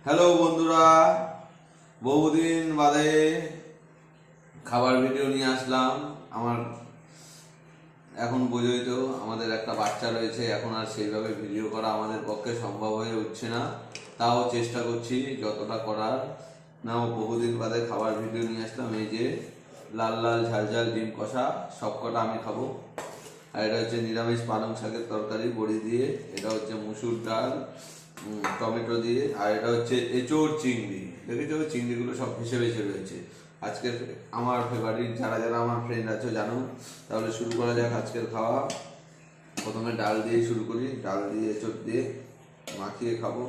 Hello বন্ধুরা, বহুদিন বাদে খাবার ভিডিও নিয়ে আসলাম। আমার এখন বোঝোই তো, আমাদের একটা বাচ্চা রয়েছে, এখন আর সেইভাবে ভিডিও করা আমাদের পক্ষে সম্ভব হয়ে উঠছে না। তাও চেষ্টা করছি যতটা করার। নাও বহুদিন বাদে খাবার ভিডিও নিয়ে আসলাম। এই যে লাল লাল ঝাল ঝাল ডিম কষা, সবকটা আমি খাবো। আর এটা হচ্ছে নিরামিষ পালং শাকের তরকারি বড়ি দিয়ে। এটা হচ্ছে মুসুর ডাল টমেটো দিয়ে। আর এটা হচ্ছে এঁচোড় চিংড়ি। দেখেছো চিংড়িগুলো সব ভেসে ভেসে রয়েছে। আজকের আমার ফেভারিট, যারা যারা আমার ফ্রেন্ড আছে জানো। তাহলে শুরু করা যাক আজকের খাওয়া। প্রথমে ডাল দিয়ে শুরু করি, ডাল দিয়ে এঁচোড় দিয়ে মাখিয়ে খাবো।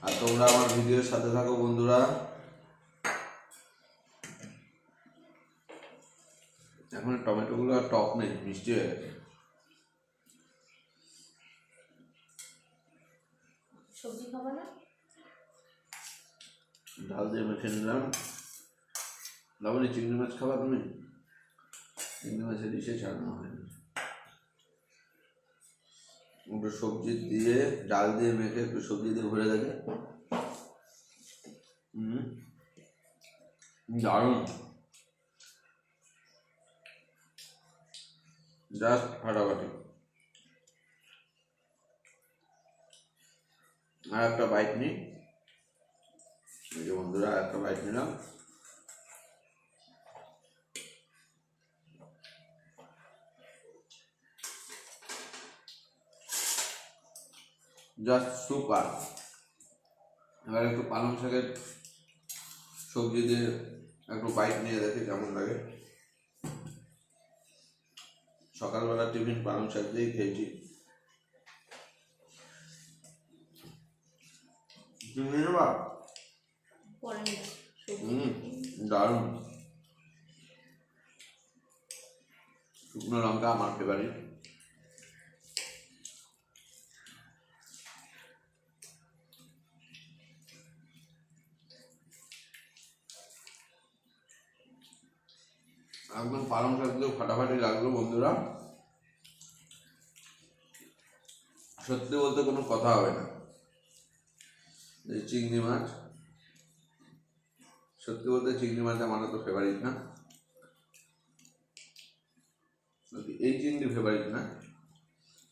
আর তোমরা আমার ভিডিওর সাথে থাকো বন্ধুরা। এখন টমেটোগুলো আর টক নেই, মিষ্টি হয়ে গেছে। সবজি খাবো না? ডাল দিয়ে মেখে নিলাম। লাবণী চিংড়ি মাছ খাবা তুমি? চিংড়ি মাছের ডিশে ছাড়ানো হয়নি। একটু সবজি দিয়ে ডাল দিয়ে মেখে একটু সবজি দিয়ে ভরে থাকে। দারুণ, জাস্ট ফাটাফাটি। আর একটা বাইট নিই। এই যে বন্ধুরা, আর একটা বাইট নিলাম। Just super. এবার একটু পালং শাকের সবজি দিয়ে একটু বাইট নিয়ে দেখি কেমন লাগে। সকালবেলা টিফিন পালং শাক দিয়েই খেয়েছি। তুমি নেবা? পরে নেবো। দারুণ। শুকনো লঙ্কা আমার ফেভারিট। একদম পালং শাক দিয়ে ফাটাফাটি লাগলো বন্ধুরা। সত্যি বলতে কোনো কথা হবে না। এই চিংড়ি মাছ, সত্যি বলতে চিংড়ি মাছ আমার তো ফেভারিট না। এই চিংড়ি ফেভারিট না,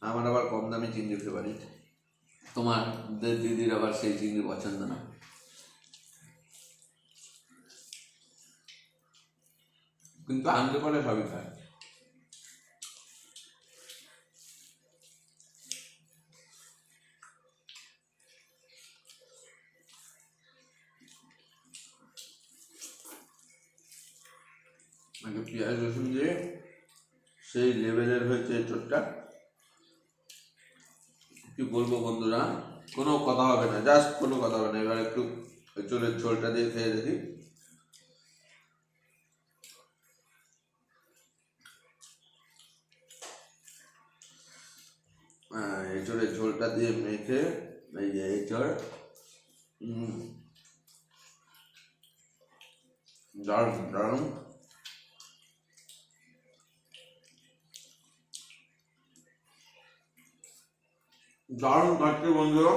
আমার আবার কম দামি চিংড়ি ফেভারিট। তোমার দিদির আবার সেই চিংড়ি পছন্দ না। কিন্তু আনতে পারে সবই খায়। আগে পেঁয়াজ রসুন দিয়ে সেই লেভেলের হয়েছে এঁচোড়টা। কি বলবো বন্ধুরা, কোনো কথা হবে না, জাস্ট কোনো কথা হবে না। এবার একটু এঁচোড়ের ঝোলটা দিয়ে খেয়ে দেখি। এঁচোড়ের ঝোলটা দিয়ে মেখে, এই যে এঁচোড়, দারুণ দারুণ। দারুণ খাচ্ছে বন্ধুরা।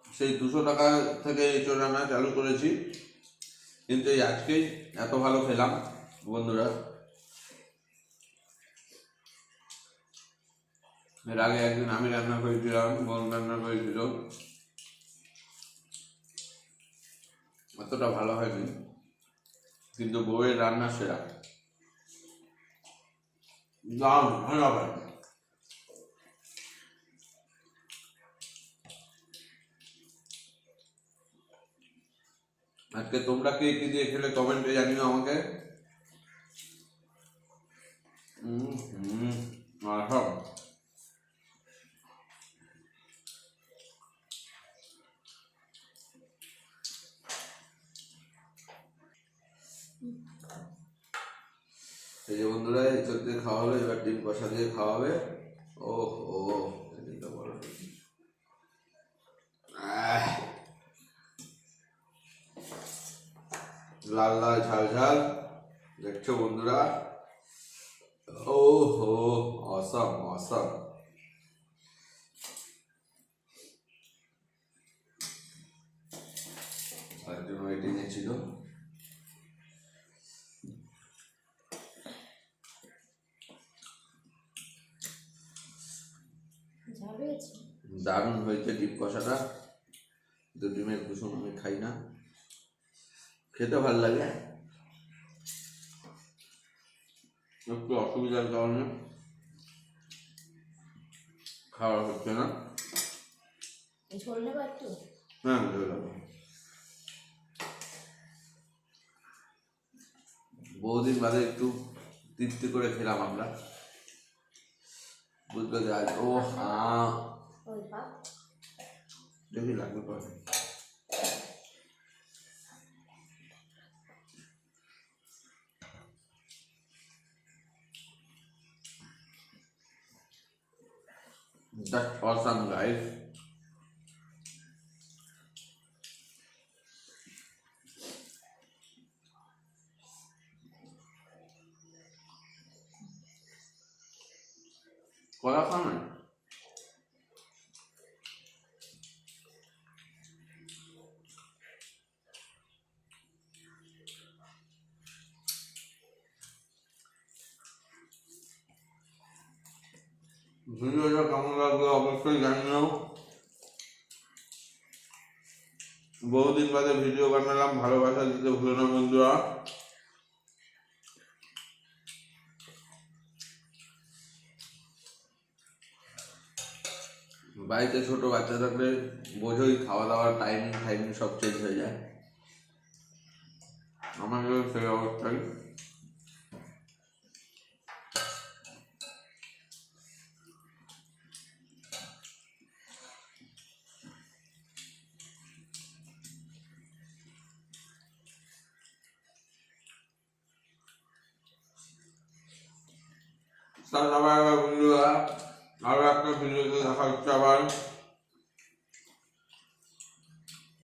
সেই 200 টাকা থেকে এঁচোড় রান্না চালু করেছি, কিন্তু এই আজকেই এত ভালো খেলাম বন্ধুরা। এর আগে একদিন আমি রান্না করেছিলাম, বোন রান্না করেছিল, অতটা ভালো হয়নি, কিন্তু বউয়ের রান্না সেরা। দারুণ ভালো হয়। আজকে তোমরা কে কি দিয়ে খেলে কমেন্টে জানিও আমাকে। আসো। এই যে বন্ধুরা, এঁচোড় দিয়ে খাওয়া হবে, এবার ডিম কষা দিয়ে খাওয়া হবে। ও ও, এদিকটা বলো। লাল লাল ঝাল ঝাল, দেখছো বন্ধুরা। ওহো, অসম অসম। তার জন্য ওয়েটিং এ ছিল। ঝাল হয়েছে। দারুণ হয়েছে ডিম কষাটা। তো ডিমের কুসুম আমি খাই না, খেতে ভালো লাগে, একটু অসুবিধার কারণে খাওয়া হচ্ছে না। ঝোল নেবো একটু। হ্যাঁ ভালো লাগে। বহুদিন বাদে একটু তৃপ্তি করে খেলাম আমরা, বুঝতে যাই। ও হ্যাঁ, ওই ভাত দেখি লাগবে পরে। That's awesome, guys. কলা খাবেন? ভিডিওটা কেমন লাগলো অবশ্যই জানিও। বহুদিন বাদে ভিডিও বানালাম, ভালোবাসা দিতে ভুলো না বন্ধুরা। বাড়িতে ছোট বাচ্চা থাকলে বোঝোই, খাওয়া দাওয়ার টাইমিং সব চেঞ্জ হয়ে যায়। আমাদের সেই অবস্থায়। বন্ধুরা, আরো একটা ভিডিওতে দেখা হচ্ছে আবার।